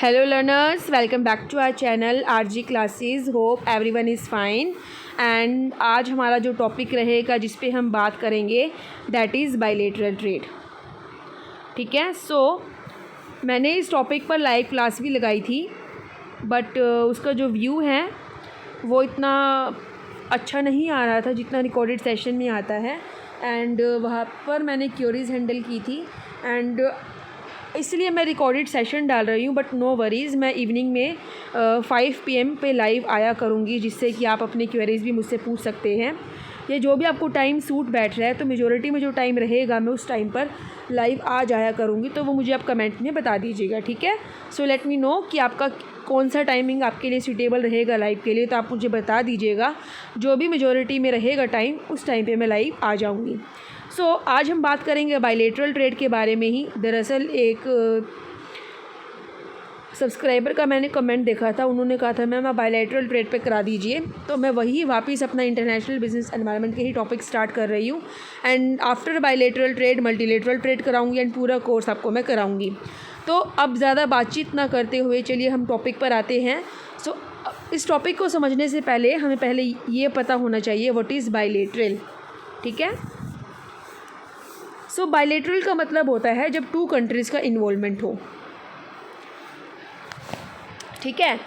Hello learners, welcome back to our channel RG Classes. Hope everyone is fine. And आज हमारा जो topic रहेगा जिस पे हम बात करेंगे दैट इज़ बायलैटरल ट्रेड. ठीक है. मैंने इस टॉपिक पर लाइव क्लास भी लगाई थी बट उसका जो व्यू है वो इतना अच्छा नहीं आ रहा था जितना रिकॉर्डेड सेशन में आता है. एंड वहाँ पर मैंने क्यूरीज हैंडल की थी एंड इसलिए मैं रिकॉर्डेड सेशन डाल रही हूँ. बट नो वरीज़, मैं इवनिंग में 5 PM पे लाइव आया करूँगी जिससे कि आप अपनी क्वेरीज़ भी मुझसे पूछ सकते हैं. ये जो भी आपको टाइम सूट बैठ रहा है तो मेजॉरिटी में जो टाइम रहेगा मैं उस टाइम पर लाइव आ जाया करूँगी, तो वो मुझे आप कमेंट में बता दीजिएगा. ठीक है. सो लेट मी नो कि आपका कौन सा टाइमिंग आपके लिए सूटेबल रहेगा लाइव के लिए, तो आप मुझे बता दीजिएगा. जो भी मेजॉरिटी में रहेगा टाइम उस टाइम पे मैं लाइव आ जाऊँगी. आज हम बात करेंगे बायलैटरल ट्रेड के बारे में ही. दरअसल एक सब्सक्राइबर का मैंने कमेंट देखा था, उन्होंने कहा था मैम आप बायलैटरल ट्रेड पे करा दीजिए, तो मैं वही वापस अपना इंटरनेशनल बिजनेस एनवायरनमेंट के ही टॉपिक स्टार्ट कर रही हूँ. And after bilateral trade multilateral trade कराऊंगी एंड पूरा कोर्स आपको मैं कराऊंगी. तो अब ज़्यादा बातचीत ना करते हुए चलिए हम टॉपिक पर आते हैं. इस टॉपिक को समझने से पहले हमें पहले ये पता होना चाहिए व्हाट इज़ बायलैटरल. ठीक है. बायलैटरल का मतलब होता है जब 2 कंट्रीज़ का इन्वॉल्वमेंट हो. ठीक है.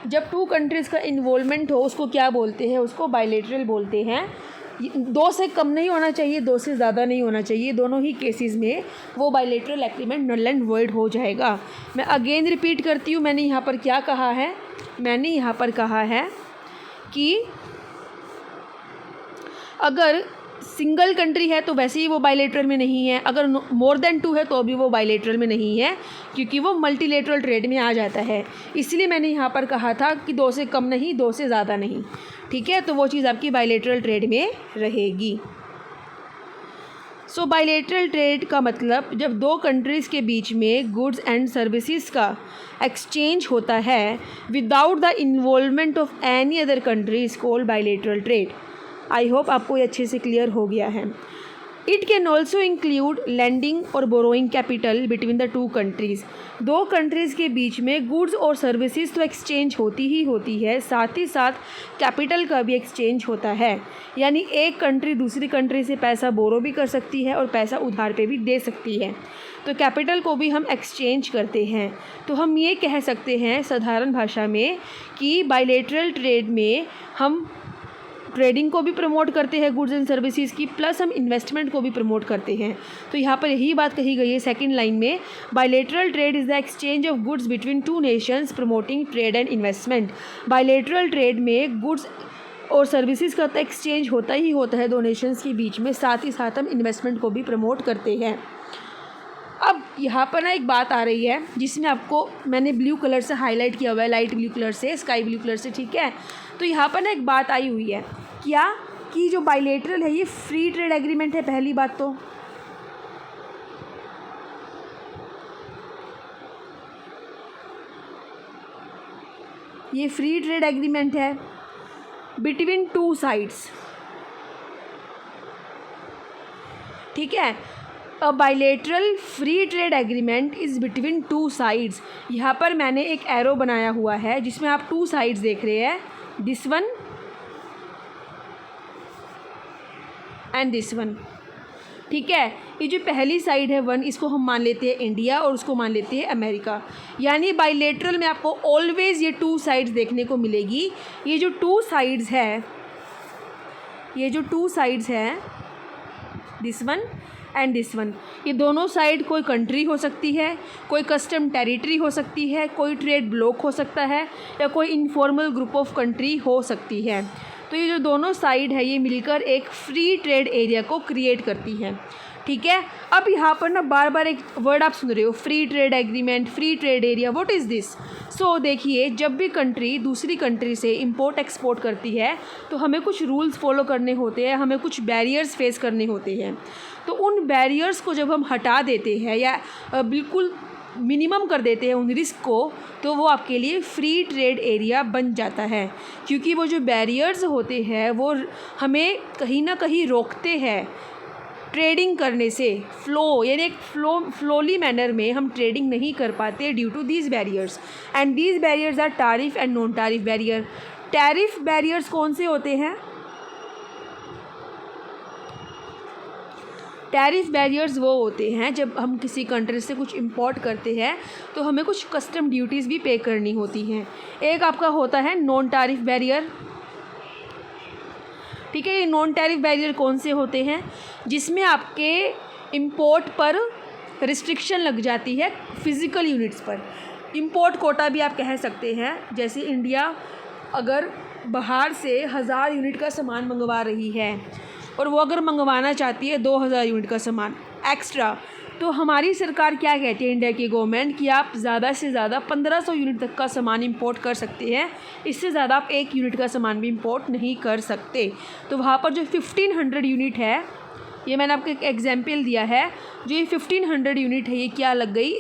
जब 2 कंट्रीज़ का इन्वॉल्वमेंट हो उसको क्या बोलते हैं, उसको बायलैटरल बोलते हैं. 2 से कम नहीं होना चाहिए, 2 से ज़्यादा नहीं होना चाहिए. दोनों ही केसेस में वो bilateral agreement null and void हो जाएगा. मैं अगेन रिपीट करती हूँ, मैंने यहाँ पर क्या कहा है. मैंने यहाँ पर कहा है कि अगर सिंगल कंट्री है तो वैसे ही वो बायलैटरल में नहीं है, अगर मोर देन 2 है तो भी वो बायलैटरल में नहीं है क्योंकि वो मल्टीलैटरल ट्रेड में आ जाता है. इसलिए मैंने यहाँ पर कहा था कि 2 से कम नहीं, 2 से ज़्यादा नहीं. ठीक है. तो वो चीज़ आपकी बायलैटरल ट्रेड में रहेगी. बायलैटरल ट्रेड का मतलब जब 2 कंट्रीज़ के बीच में गुड्स एंड सर्विसेज का एक्सचेंज होता है without the involvement of any other country is called bilateral trade. I hope आपको ये अच्छे से क्लियर हो गया है. It can also include lending और borrowing capital between the 2 countries. 2 countries के बीच में गुड्स और सर्विसेज तो एक्सचेंज होती ही होती है, साथ ही साथ कैपिटल का भी एक्सचेंज होता है. यानी एक कंट्री दूसरी कंट्री से पैसा बोरो भी कर सकती है और पैसा उधार पे भी दे सकती है. तो कैपिटल को भी हम एक्सचेंज करते हैं. तो हम ये कह सकते हैं साधारण भाषा में कि बायलैटरल ट्रेड में हम ट्रेडिंग को भी प्रमोट करते हैं गुड्स एंड सर्विसेज की, प्लस हम इन्वेस्टमेंट को भी प्रमोट करते हैं. तो यहाँ पर यही बात कही गई है सेकंड लाइन में. Bilateral trade is the exchange of goods between 2 Nations promoting trade and investment. Bilateral trade में गुड्स और सर्विसेज का तो एक्सचेंज होता ही होता है 2 नेशंस के बीच में, साथ ही साथ हम इन्वेस्टमेंट को भी प्रमोट करते हैं. अब यहाँ पर ना एक बात आ रही है जिसमें आपको मैंने ब्लू कलर से हाईलाइट किया हुआ है, लाइट ब्लू कलर से, स्काई ब्लू कलर से. ठीक है. तो यहाँ पर ना एक बात आई हुई है क्या कि जो बायलैटरल है ये फ्री ट्रेड एग्रीमेंट है. पहली बात तो ये फ्री ट्रेड एग्रीमेंट है बिटवीन 2 साइड्स. ठीक है. A bilateral free trade agreement is between 2 sides. यहाँ पर मैंने एक एरो बनाया हुआ है जिसमें आप 2 साइड्स देख रहे हैं, this one and this one. ठीक है. ये जो पहली साइड है 1, इसको हम मान लेते हैं इंडिया और उसको मान लेते हैं अमेरिका. यानी बायलैटरल में आपको ऑलवेज ये 2 साइड्स देखने को मिलेगी. ये जो 2 साइड्स है this one and this one, ये दोनों साइड कोई कंट्री हो सकती है, कोई कस्टम टेरिटरी हो सकती है, कोई ट्रेड ब्लॉक हो सकता है या कोई इनफॉर्मल ग्रुप ऑफ कंट्री हो सकती है. तो ये जो दोनों साइड है ये मिलकर एक फ्री ट्रेड एरिया को क्रिएट करती है. ठीक है. अब यहाँ पर ना बार बार एक वर्ड आप सुन रहे हो, free trade agreement, free trade area, what is this. देखिए, जब भी कंट्री दूसरी कंट्री से इंपोर्ट एक्सपोर्ट करती है तो हमें कुछ रूल्स फॉलो करने होते हैं, हमें कुछ बैरियर्स फेस करने होते हैं. तो उन बैरियर्स को जब हम हटा देते हैं या बिल्कुल मिनिमम कर देते हैं उन रिस्क को, तो वो आपके लिए फ्री ट्रेड एरिया बन जाता है. क्योंकि वो जो बैरियर्स होते हैं वो हमें कहीं ना कहीं रोकते हैं ट्रेडिंग करने से फ्लो यानी एक फ्लोली मैनर में हम ट्रेडिंग नहीं कर पाते due to these barriers, and these barriers are tariff and non tariff barrier. Tariff barriers कौन से होते हैं? टैरिफ बैरियर्स वो होते हैं जब हम किसी कंट्री से कुछ इंपोर्ट करते हैं तो हमें कुछ कस्टम ड्यूटीज़ भी पे करनी होती हैं। एक आपका होता है नॉन टैरिफ बैरियर, ठीक है। ये नॉन टैरिफ बैरियर कौन से होते हैं? जिसमें आपके इंपोर्ट पर रिस्ट्रिक्शन लग जाती है फिज़िकल यूनिट्स पर। इंपोर्ट कोटा भी आप कह सकते हैं। जैसे इंडिया अगर बाहर से 1000 यूनिट का सामान मंगवा रही है और वो अगर मंगवाना चाहती है 2000 यूनिट का सामान एक्स्ट्रा, तो हमारी सरकार क्या कहती है, इंडिया की गवर्नमेंट, कि आप ज़्यादा से ज़्यादा 1500 यूनिट तक का सामान इंपोर्ट कर सकते हैं, इससे ज़्यादा आप 1 यूनिट का सामान भी इंपोर्ट नहीं कर सकते। तो वहाँ पर जो 1500 यूनिट है, ये मैंने आपको एक एग्जाम्पल दिया है, जो ये 1500 यूनिट है, ये क्या लग गई,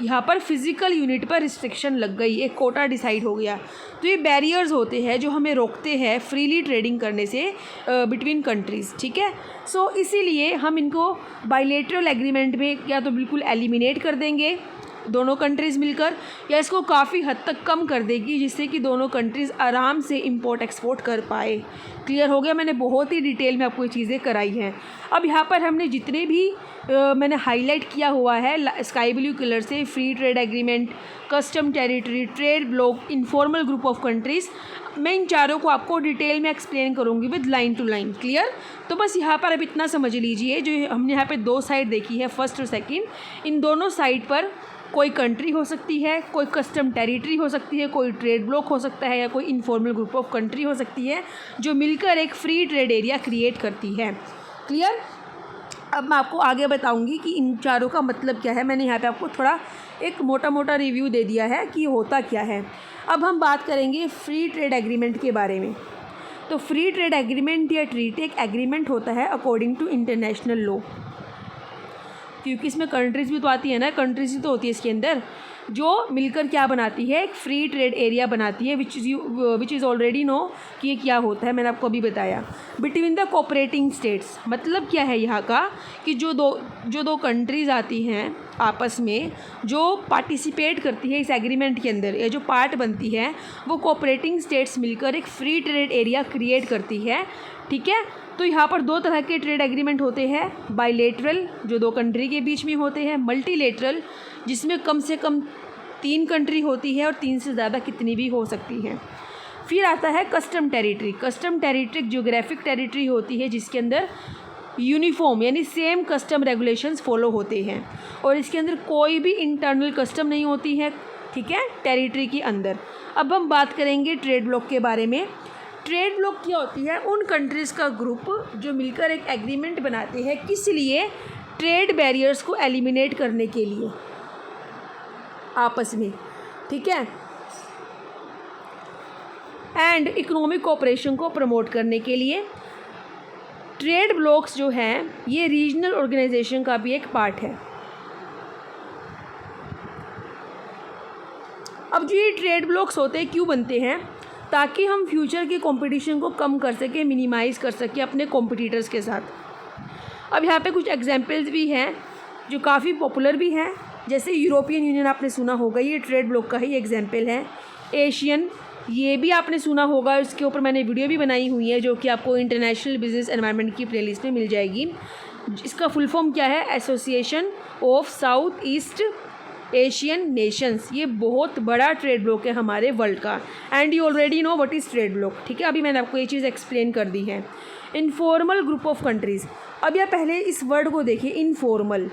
यहाँ पर फिज़िकल यूनिट पर रिस्ट्रिक्शन लग गई, एक कोटा डिसाइड हो गया। तो ये बैरियर्स होते हैं जो हमें रोकते हैं फ्रीली ट्रेडिंग करने से बिटवीन कंट्रीज़, ठीक है। सो इसीलिए हम इनको बायलैटरल एग्रीमेंट में या तो बिल्कुल एलिमिनेट कर देंगे दोनों कंट्रीज़ मिलकर, या इसको काफ़ी हद तक कम कर देगी, जिससे कि दोनों कंट्रीज़ आराम से इंपोर्ट एक्सपोर्ट कर पाए। क्लियर हो गया? मैंने बहुत ही डिटेल में आपको ये चीज़ें कराई हैं। अब यहाँ पर हमने जितने भी मैंने हाईलाइट किया हुआ है स्काई ब्लू कलर से, free trade agreement, custom territory, trade block, informal group of countries, मैं इन चारों को आपको डिटेल में एक्सप्लेन करूँगी with line to line. Clear? तो बस यहाँ पर अब इतना समझ लीजिए, जो हमने यहाँ पे 2 साइड देखी है, फर्स्ट और सेकंड, इन दोनों साइड पर कोई कंट्री हो सकती है, कोई कस्टम टेरिटरी हो सकती है, कोई ट्रेड ब्लॉक हो सकता है, या कोई इनफॉर्मल ग्रुप ऑफ कंट्री हो सकती है, जो मिलकर एक फ्री ट्रेड एरिया क्रिएट करती है। क्लियर? अब मैं आपको आगे बताऊंगी कि इन चारों का मतलब क्या है। मैंने यहाँ पे आपको थोड़ा एक मोटा मोटा रिव्यू दे दिया है कि होता क्या है। अब हम बात करेंगे फ्री ट्रेड एग्रीमेंट के बारे में। तो फ्री ट्रेड एग्रीमेंट या ट्रीटी एक एग्रीमेंट होता है अकॉर्डिंग टू इंटरनेशनल लॉ, क्योंकि इसमें कंट्रीज़ भी तो आती है ना, कंट्रीज़ भी तो होती है इसके अंदर, जो मिलकर क्या बनाती है, एक फ्री ट्रेड एरिया बनाती है, विच इज़ ऑलरेडी नो कि ये क्या होता है, मैंने आपको अभी बताया। बिटवीन द कोऑपरेटिंग स्टेट्स, मतलब क्या है यहाँ का, कि जो दो कंट्रीज़ आती हैं आपस में, जो पार्टिसिपेट करती है इस एग्रीमेंट के अंदर, या जो पार्ट बनती है, वो कोऑपरेटिंग स्टेट्स मिलकर एक फ्री ट्रेड एरिया क्रिएट करती है, ठीक है। तो यहाँ पर 2 तरह के ट्रेड एग्रीमेंट होते हैं, बायलैटरल जो 2 कंट्री के बीच में होते हैं, मल्टीलैटरल जिसमें कम से कम 3 कंट्री होती है और 3 से ज़्यादा कितनी भी हो सकती हैं। फिर आता है custom territory. Custom territory geographic territory होती है जिसके अंदर यूनिफॉर्म यानी सेम कस्टम रेगुलेशंस फॉलो होते हैं, और इसके अंदर कोई भी इंटरनल कस्टम नहीं होती है, ठीक है, टेरिटरी के अंदर। अब हम बात करेंगे ट्रेड ब्लॉक के बारे में। ट्रेड ब्लॉक क्या होती है, उन कंट्रीज़ का ग्रुप जो मिलकर एक एग्रीमेंट बनाते हैं, किस लिए, ट्रेड बैरियर्स को एलिमिनेट करने के लिए आपस में, ठीक है, एंड इकोनॉमिक कोऑपरेशन को प्रमोट करने के लिए। ट्रेड ब्लॉक्स जो हैं ये रीजनल ऑर्गेनाइजेशन का भी एक पार्ट है। अब जो ये ट्रेड ब्लॉक्स होते हैं क्यों बनते हैं, ताकि हम फ्यूचर के कंपटीशन को कम कर सकें, मिनिमाइज़ कर सकें अपने कॉम्पिटिटर्स के साथ। अब यहाँ पे कुछ एग्जांपल्स भी हैं जो काफ़ी पॉपुलर भी हैं, जैसे यूरोपियन यूनियन आपने सुना होगा, ये ट्रेड ब्लॉक का ही एग्जांपल है। एशियन, ये भी आपने सुना होगा, इसके ऊपर मैंने वीडियो भी बनाई हुई है जो कि आपको इंटरनेशनल बिजनेस एनवायरनमेंट की प्लेलिस्ट में मिल जाएगी। इसका फुल फॉर्म क्या है, association of south east Asian Nations. ये बहुत बड़ा ट्रेड ब्लॉक है हमारे वर्ल्ड का, and you already know what is trade block, ठीक है। अभी मैंने आपको ये चीज़ एक्सप्लेन कर दी है। इनफॉर्मल ग्रुप ऑफ कंट्रीज़, अब या पहले इस वर्ड को देखिए, इनफॉर्मल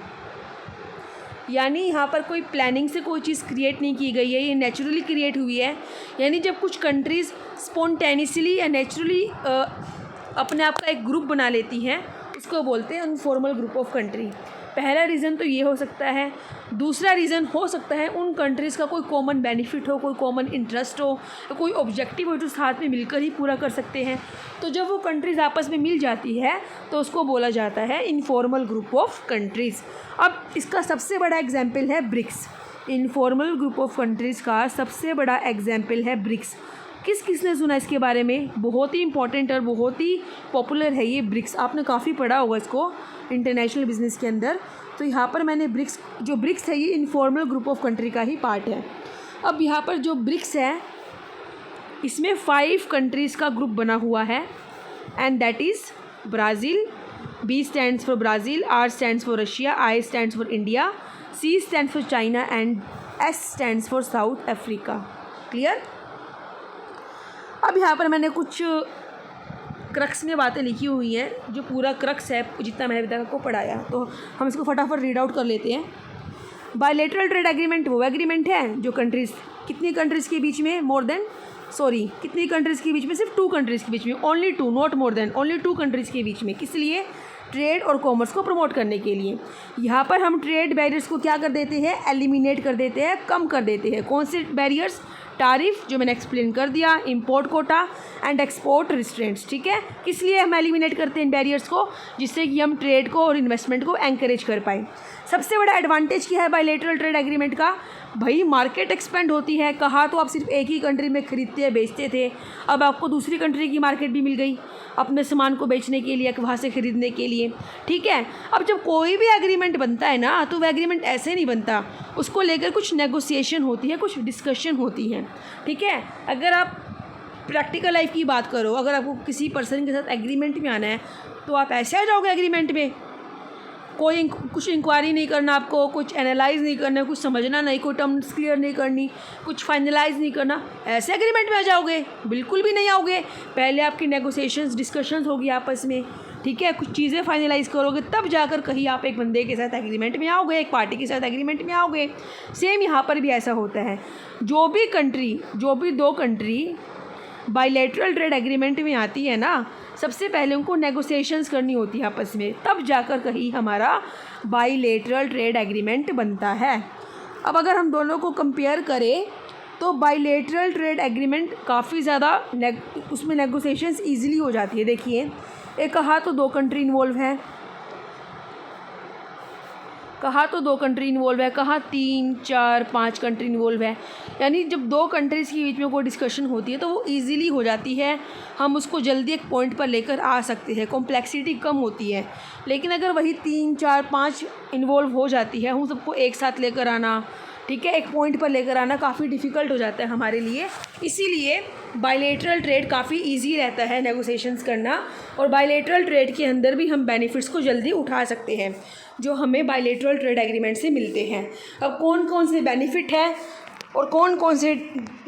यानी यहाँ पर कोई प्लानिंग से कोई चीज़ क्रिएट नहीं की गई है, ये नेचुरली क्रिएट हुई है। यानी जब कुछ कंट्रीज़ स्पॉन्टेनियसली या नेचुरली अपने आप का एक ग्रुप बना लेती हैं, उसको बोलते हैं इनफॉर्मल ग्रुप ऑफ कंट्री। पहला रीज़न तो ये हो सकता है। दूसरा रीज़न हो सकता है उन कंट्रीज़ का कोई कॉमन बेनिफिट हो, कोई कॉमन इंटरेस्ट हो, कोई ऑब्जेक्टिव हो जो साथ में मिलकर ही पूरा कर सकते हैं। तो जब वो कंट्रीज़ आपस में मिल जाती है तो उसको बोला जाता है इनफॉर्मल ग्रुप ऑफ कंट्रीज़। अब इसका सबसे बड़ा एग्जाम्पल है BRICS. Informal group of countries का सबसे बड़ा एग्जाम्पल है ब्रिक्स। किस किसने सुना इसके बारे में? बहुत ही इंपॉर्टेंट और बहुत ही पॉपुलर है ये ब्रिक्स, आपने काफ़ी पढ़ा होगा इसको इंटरनेशनल बिजनेस के अंदर। तो यहाँ पर मैंने ब्रिक्स है ये इनफॉर्मल ग्रुप ऑफ कंट्री का ही पार्ट है। अब यहाँ पर जो ब्रिक्स है इसमें 5 कंट्रीज़ का ग्रुप बना हुआ है and that is Brazil, B stands for Brazil, R stands for Russia, I stands for India, C stands for China and S stands for south Africa. Clear? अब यहाँ पर मैंने कुछ क्रक्स में बातें लिखी हुई हैं, जो पूरा क्रक्स है जितना मैंने अभी तक आपको पढ़ाया, तो हम इसको फटाफट रीड आउट कर लेते हैं। बायलैटरल ट्रेड एग्रीमेंट वो एग्रीमेंट है जो कितनी कंट्रीज़ के बीच में कितनी कंट्रीज़ के बीच में? सिर्फ 2 कंट्रीज़ के बीच में, only 2, not more than, only 2 countries के बीच में। किस लिए? ट्रेड और कॉमर्स को प्रमोट करने के लिए। यहाँ पर हम ट्रेड बैरियर्स को क्या कर देते हैं? एलिमिनेट कर देते हैं, कम कर देते हैं। कौन से बैरियर्स? तारीफ जो मैंने एक्सप्लेन कर दिया, import Kota and export restraints. ठीक है, किस लिए हम एलिमिनेट करते हैं इन बैरियर्स को? जिससे कि हम ट्रेड को और इन्वेस्टमेंट को एंकरेज कर पाए। सबसे बड़ा एडवांटेज क्या है बायलैटरल ट्रेड एग्रीमेंट का? भाई मार्केट एक्सपेंड होती है। कहा तो आप सिर्फ एक ही कंट्री में खरीदते बेचते थे, अब आपको दूसरी कंट्री की मार्केट भी मिल गई अपने सामान को बेचने के लिए, वहाँ से ख़रीदने के लिए। ठीक है, अब जब कोई भी एग्रीमेंट बनता है ना, तो वह एग्रीमेंट ऐसे नहीं बनता, उसको लेकर कुछ नेगोशिएशन होती है, कुछ डिस्कशन होती है। ठीक है, अगर आप प्रैक्टिकल लाइफ की बात करो, अगर आपको किसी पर्सन के साथ एग्रीमेंट में आना है तो आप ऐसे आ जाओगे एग्रीमेंट में, कुछ इंक्वायरी नहीं करना, आपको कुछ एनालाइज नहीं करना, कुछ समझना नहीं, कोई टर्म्स क्लियर नहीं करनी, कुछ फाइनलाइज नहीं करना, ऐसे एग्रीमेंट में आ जाओगे? बिल्कुल भी नहीं आओगे। पहले आपकी नेगोशिएशंस, डिस्कशंस होगी आपस में। ठीक है, कुछ चीज़ें फाइनलाइज करोगे, तब जाकर कहीं आप एक बंदे के साथ एग्रीमेंट में आओगे, एक पार्टी के साथ एग्रीमेंट में आओगे। सेम यहाँ पर भी ऐसा होता है। जो भी 2 कंट्री बायलैटरल ट्रेड एग्रीमेंट में आती है ना, सबसे पहले उनको नेगोशिएशंस करनी होती है आपस में, तब जाकर कहीं हमारा बायलैटरल ट्रेड एग्रीमेंट बनता है। अब अगर हम दोनों को कंपेयर करें तो बायलैटरल ट्रेड एग्रीमेंट काफ़ी ज़्यादा उसमें नेगोशिएशंस ईजिली हो जाती है। देखिए, एक कहा तो 2 कंट्री इन्वॉल्व है, कहा 3, 4, 5 कंट्री इन्वॉल्व है। यानी जब 2 कंट्रीज़ के बीच में कोई डिस्कशन होती है तो वो इजीली हो जाती है, हम उसको जल्दी एक पॉइंट पर लेकर आ सकते हैं, कॉम्प्लेक्सिटी कम होती है। लेकिन अगर वही 3, 4, 5 इन्वॉल्व हो जाती है, हम सबको एक साथ लेकर आना, ठीक है, एक पॉइंट पर लेकर आना काफ़ी डिफ़िकल्ट हो जाता है हमारे लिए। इसीलिए बायलैटरल ट्रेड काफ़ी इजी रहता है नेगोशिएशंस करना, और बायलैटरल ट्रेड के अंदर भी हम बेनिफिट्स को जल्दी उठा सकते हैं जो हमें बायलैटरल ट्रेड एग्रीमेंट से मिलते हैं। अब कौन कौन से बेनिफिट है और कौन कौन से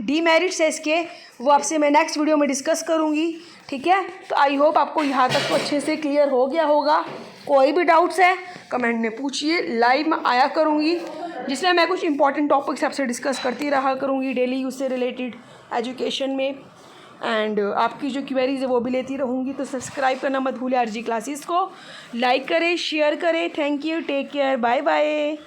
डीमेरिट्स है इसके, वो आपसे मैं नेक्स्ट वीडियो में डिस्कस करूँगी। ठीक है, तो आई होप आपको यहाँ तक तो अच्छे से क्लियर हो गया होगा। कोई भी डाउट्स है कमेंट में पूछिए, लाइव में आया करूँगी जिसमें मैं कुछ इंपॉर्टेंट टॉपिक्स आपसे डिस्कस करती रहा करूँगी डेली यूज से रिलेटेड एजुकेशन में, एंड आपकी जो क्वेरीज है वो भी लेती रहूँगी। तो सब्सक्राइब करना मत भूलें RG क्लासेस को, लाइक करें, शेयर करें। Thank you, take care, bye bye.